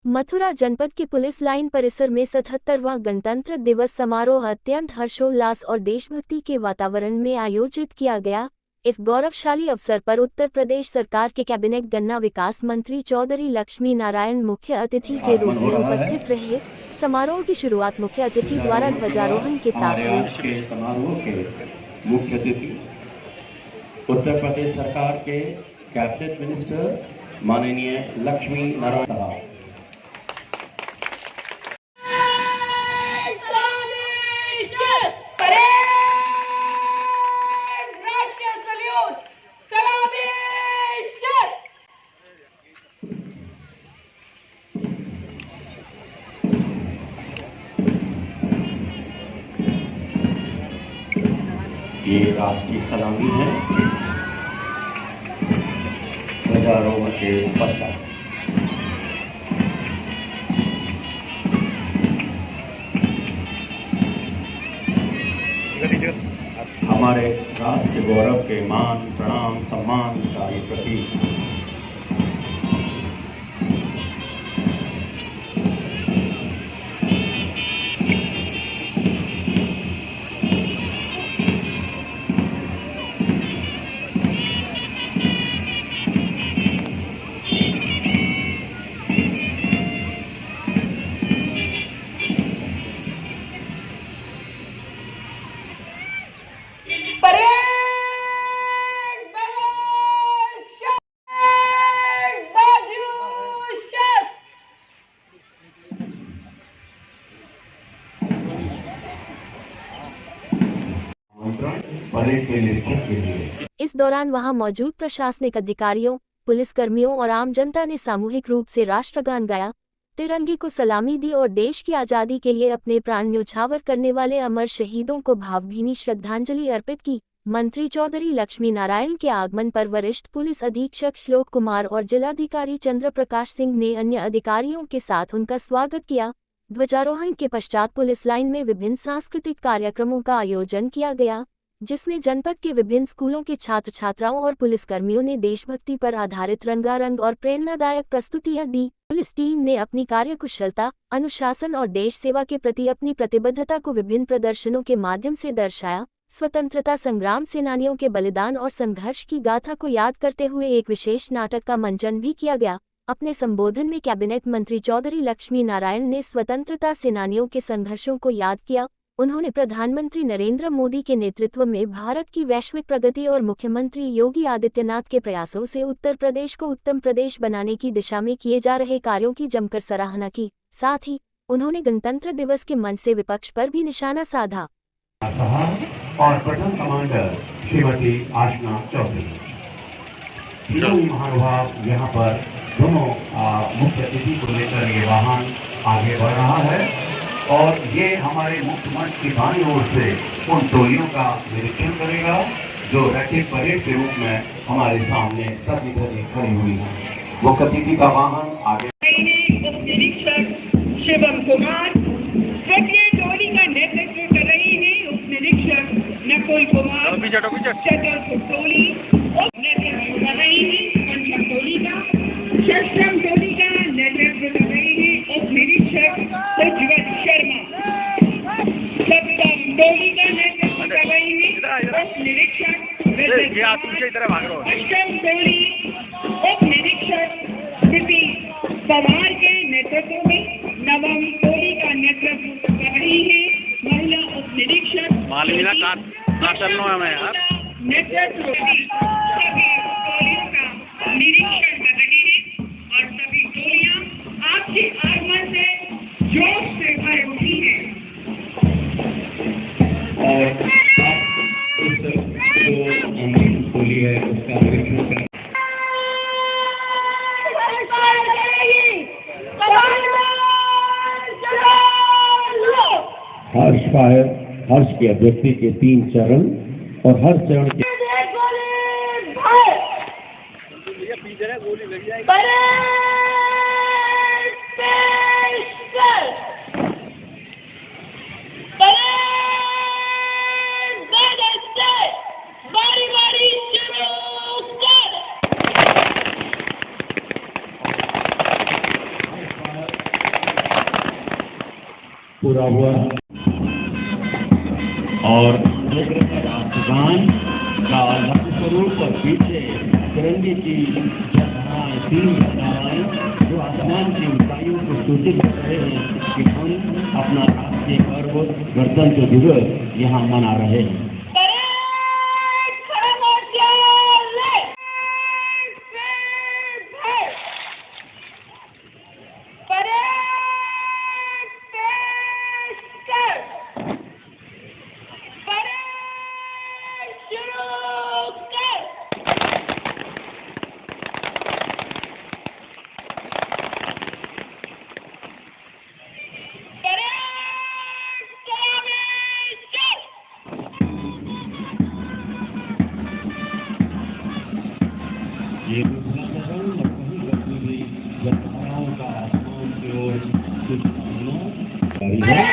मथुरा जनपद के police line परिसर में 77वां गणतंत्र दिवस समारोह अत्यंत हर्षोल्लास और देशभक्ति के वातावरण में आयोजित किया गया। इस गौरवशाली अवसर पर उत्तर प्रदेश सरकार के कैबिनेट गन्ना विकास मंत्री चौधरी लक्ष्मी नारायण मुख्य अतिथि के रूप में उपस्थित रहे। समारोह की शुरुआत मुख्य अतिथि द्वारा ध्वजारोहण के साथ हुई। समारोह के मुख्य अतिथि उत्तर प्रदेश सरकार के कैबिनेट मिनिस्टर माननीय लक्ष्मी नारायण साहब। ये राष्ट्रीय सलामी है ध्वजारोहण के पश्चात। हमारे राष्ट्र गौरव के मान प्रणाम सम्मान का ये प्रतीक के निरीक्षण के लिए। इस दौरान वहां मौजूद प्रशासनिक अधिकारियों, पुलिसकर्मियों और आम जनता ने सामूहिक रूप से राष्ट्रगान गाया, तिरंगे को सलामी दी और देश की आजादी के लिए अपने प्राण न्यौछावर करने वाले अमर शहीदों को भावभीनी श्रद्धांजलि अर्पित की। मंत्री चौधरी लक्ष्मी नारायण के आगमन पर वरिष्ठ पुलिस अधीक्षक श्लोक कुमार और जिलाधिकारी चंद्र प्रकाश सिंह ने अन्य अधिकारियों के साथ उनका स्वागत किया। ध्वजारोहण के पश्चात पुलिस लाइन में विभिन्न सांस्कृतिक कार्यक्रमों का आयोजन किया गया, जिसमें जनपद के विभिन्न स्कूलों के छात्र छात्राओं और पुलिसकर्मियों ने देशभक्ति पर आधारित रंगारंग और प्रेरणादायक प्रस्तुतियां दी। पुलिस टीम ने अपनी कार्यकुशलता, अनुशासन और देश सेवा के प्रति अपनी प्रतिबद्धता को विभिन्न प्रदर्शनों के माध्यम से दर्शाया। स्वतंत्रता संग्राम सेनानियों के बलिदान और संघर्ष की गाथा को याद करते हुए एक विशेष नाटक का मंचन भी किया गया। अपने संबोधन में कैबिनेट मंत्री चौधरी लक्ष्मी नारायण ने स्वतंत्रता सेनानियों के संघर्षों को याद किया। उन्होंने प्रधानमंत्री नरेंद्र मोदी के नेतृत्व में भारत की वैश्विक प्रगति और मुख्यमंत्री योगी आदित्यनाथ के प्रयासों से उत्तर प्रदेश को उत्तम प्रदेश बनाने की दिशा में किए जा रहे कार्यों की जमकर सराहना की। साथ ही उन्होंने गणतंत्र दिवस के मंच से विपक्ष पर भी निशाना साधा। और प्रथम कमांडर श्रीमती आशना चौधरी, तीनों महानुभाव यहाँ पर दोनों मुख्य अतिथि को लेकर ये वाहन आगे बढ़ रहा है और ये हमारे मुख्य मंच की बाईं ओर से उन टोलियों का निरीक्षण करेगा जो रैपिड परेड के रूप में हमारे सामने सब इधर खड़ी हुई है। मुख्य अतिथि का वाहन आगे। उप निरीक्षक शिवम कुमार तृतीय टोली का नेतृत्व कर रही है। उप निरीक्षक नकुल कुमार चतुर्थ टोली नेतृत्व कर रही है। पंचम टोली का षष्ठम टोली का नेतृत्व कर रही है उप निरीक्षक उज्ज्वल शर्मा। सप्तम टोली का नेतृत्व कर रही है उप निरीक्षक अष्टम टोली उप निरीक्षक स्मृति पवार के नेतृत्व में। नवम टोली का नेतृत्व कर रही है महिला उप निरीक्षक नेतृत्व सभी टोलियों का निरीक्षण कर रही है और सभी टोलियां आपके आगमन से जोश से भर उठी है। और जो टोली है उसका निरीक्षण कर हर्ष का है। हर्ष की अभिव्यक्ति के 3 चरण और हर चरण के पूरा हुआ और राष्ट्रगान का स्वरूप पीछे तिरंगे की तीन धाराएं जो आसमान की ऊंचाइयों को सूचित कर रहे हैं कि हम अपना राष्ट्रीय पर्व गणतंत्र दिवस यहाँ मना रहे हैं। ये गतिविधियों का आसमान की ओर कुछ जारी है।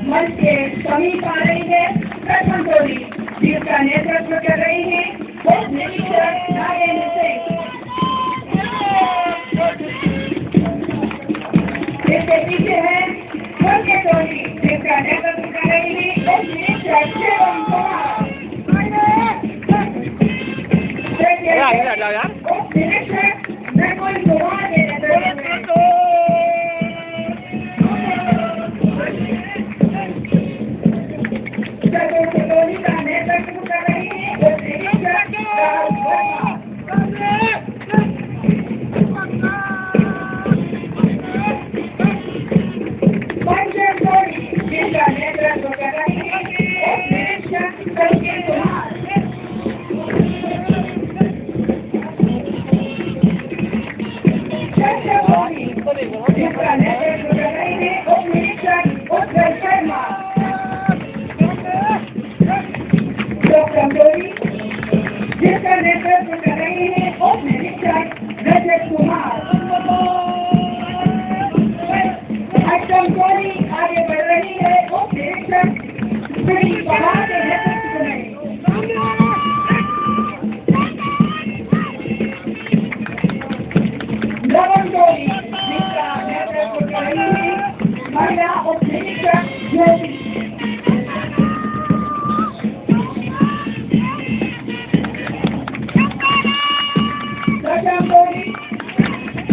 मंच के समीप आ रही है प्रथम टोली, जिसका नेतृत्व कर रही है उप निरीक्षक नारायण सिंह। इसके पीछे है द्वितीय टोली, जिसका नेतृत्व कर रही है उप निरीक्षक शिवम कुमार। उप निरीक्षक नकुल कुमार के नेतृत्व में टोली का नेतृत्व कर रही है उप निरीक्षक राहुल वर्मा। पंचम टोली, जिसका नेतृत्व कर रही है उप निरीक्षक संजय कुमार। छठम टोली, जिसका नेतृत्व कर रही है उप निरीक्षक उत्कर्ष शर्मा। सप्तम टोली, जिसका नेतृत्व कर रही है उप निरीक्षक रजत कुमार। अष्टम टोली आगे बढ़ रही है उप निरीक्षक श्री पवार के नेतृत्व में। नवम टोली, जिसका नेतृत्व कर रही है महिला उप निरीक्षक ज्योति। दशम टोली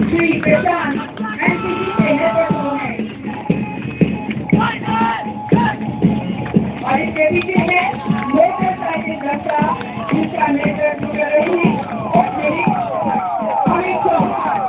श्री प्रशांत एनसीसी के नेतृत्व में। और इसके पीछे है मोटरसाइकिल दस्ता, जिसका नेतृत्व कर रही है उप निरीक्षक अमित चौहान।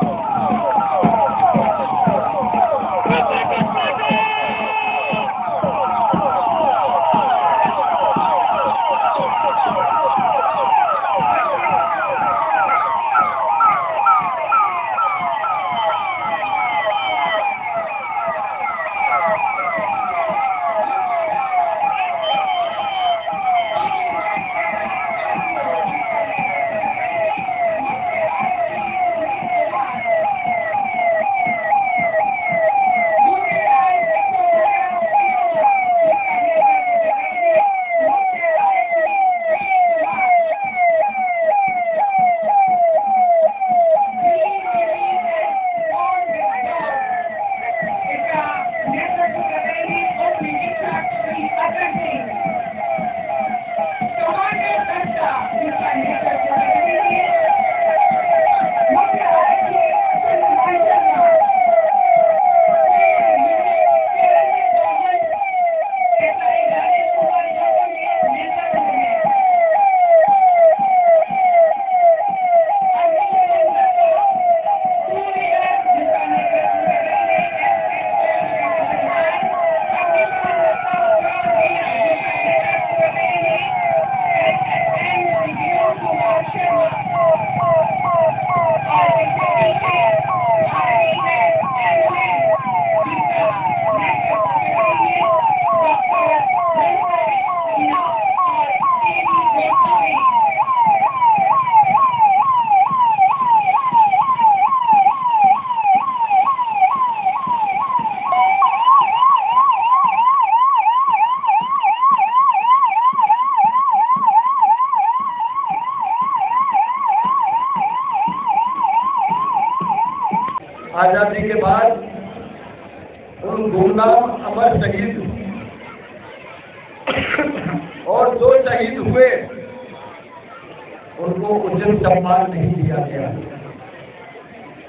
बाद उन गुमनाम अमर शहीद और जो शहीद हुए उनको उचित सम्मान नहीं दिया गया।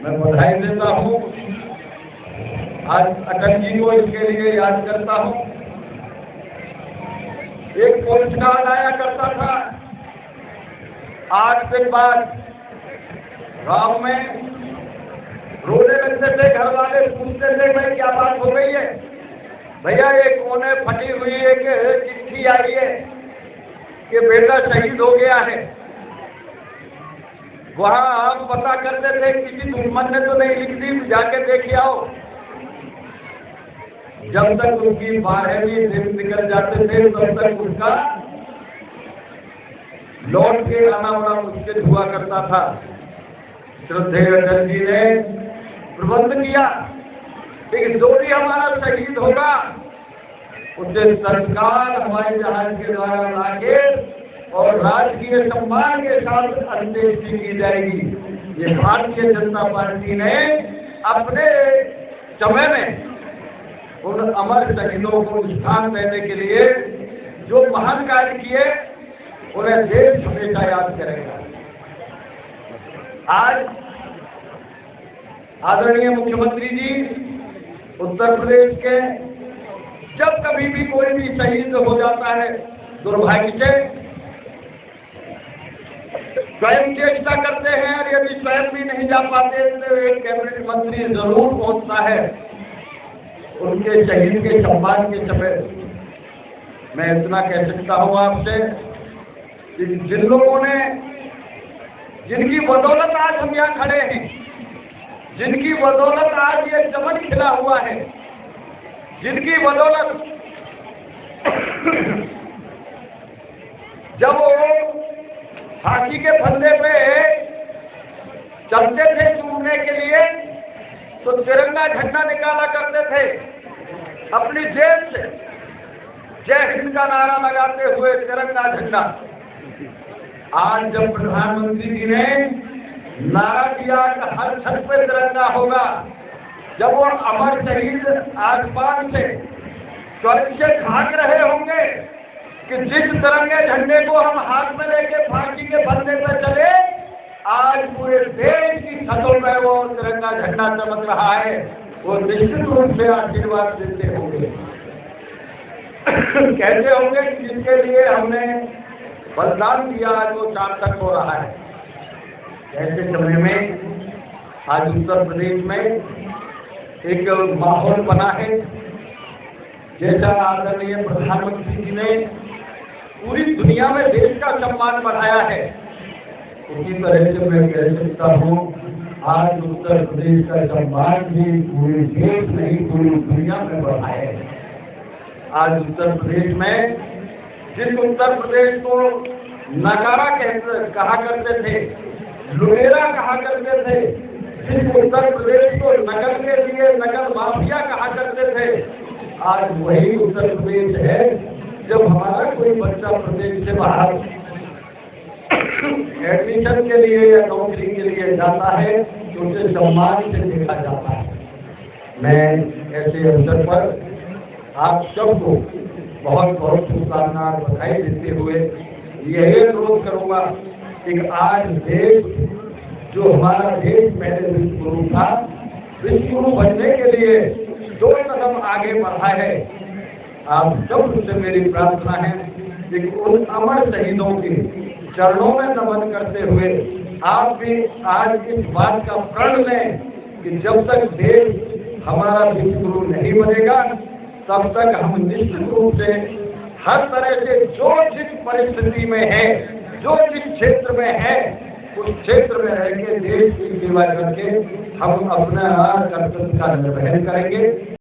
मैं बधाई देता हूँ, आज अटल जी को इसके लिए याद करता हूँ। एक पोस्टकार्ड आया करता था 8 दिन बाद, गांव में रोने लगते थे, घर वाले पूछते थे भाई क्या बात हो गई है। भैया एक कोने फटी हुई एक चिट्ठी आई है कि बेटा शहीद हो गया है। वहां आप पता करते थे किसी दुश्मन ने तो नहीं लिख दी, जाके देख आओ। जब तक उनकी 12वीं दिन निकल जाते थे तब तक उसका लौट के आना बड़ा मुश्किल हुआ करता था। श्रद्धेय अटल जी ने प्रबंध किया कि जो भी हमारा शहीद होगा उसे सरकार हवाई जहाज के द्वारा लाके और राजकीय सम्मान के साथ अंत्येष्टि की जाएगी। ये भारतीय जनता पार्टी ने अपने समय में उन अमर शहीदों को स्थान देने के लिए जो महान कार्य किए उन्हें देश हमेशा याद करेगा। आज आदरणीय मुख्यमंत्री जी उत्तर प्रदेश के जब कभी भी कोई भी शहीद हो जाता है, दुर्भाग्य से स्वयं चेष्टा करते हैं, और यदि स्वयं भी नहीं जा पाते तो एक कैबिनेट मंत्री जरूर पहुंचता है उनके शहीद के सम्मान के समय। मैं इतना कह सकता हूं आपसे कि जिन लोगों ने, जिनकी बदौलत आज हम यहाँ खड़े हैं, जिनकी बदौलत आज ये चमन खिला हुआ है, जिनकी बदौलत जब वो फांसी के फंदे पे चलते थे चूमने के लिए तो तिरंगा झंडा निकाला करते थे अपनी जेब से, जय हिंद का नारा लगाते हुए तिरंगा झंडा। आज जब प्रधानमंत्री जी ने नारा दिया कि हर छत पे तिरंगा होगा, जब वो अमर शहीद आसमान से स्वर्ग से झांक रहे होंगे कि जिस तिरंगे झंडे को हम हाथ में लेके फांसी के फंदे पर चले, आज पूरे देश की छतों में वो तिरंगा झंडा चमक रहा है, वो निश्चित रूप से आशीर्वाद देते होंगे। कहते होंगे कि जिसके लिए हमने बलिदान दिया आज वो सार्थक हो रहा है। ऐसे समय में आज उत्तर प्रदेश में एक माहौल बना है, जैसा आदरणीय प्रधानमंत्री जी ने पूरी दुनिया में देश का सम्मान बढ़ाया है, उसी तरह से मैं कह सकता हूँ आज उत्तर प्रदेश का सम्मान भी पूरे देश नहीं पूरी दुनिया में बढ़ा है। आज उत्तर प्रदेश में, जिस उत्तर प्रदेश को नकारा कहा करते थे, लुटेरा कहा करते थे, जिस उत्तर प्रदेश को नकल के लिए नकल माफिया कहा करते थे, आज वही उत्तर प्रदेश है जब हमारा कोई बच्चा प्रदेश से बाहर एडमिशन के लिए या नौकरी के लिए जाता है तो उसे सम्मान से देखा जाता है। मैं ऐसे अवसर पर आप सबको बहुत बहुत शुभकामनाएं और बधाई देते हुए यही अनुरोध करूंगा कि आज देश, जो हमारा देश पहले विश्वगुरु था, विश्वगुरु बनने के लिए 2 कदम आगे बढ़ा है। आप सब से मेरी प्रार्थना है कि उन अमर शहीदों के चरणों में नमन करते हुए आप भी आज इस बात का प्रण लें कि जब तक देश हमारा विश्वगुरु नहीं बनेगा तब तक हम निश्चित रूप से हर तरह से जो जिस परिस्थिति में है, जो जिस क्षेत्र में है, उस क्षेत्र में रह के देश की सेवा करके हम अपना कर्तव्य का निर्वहन करेंगे।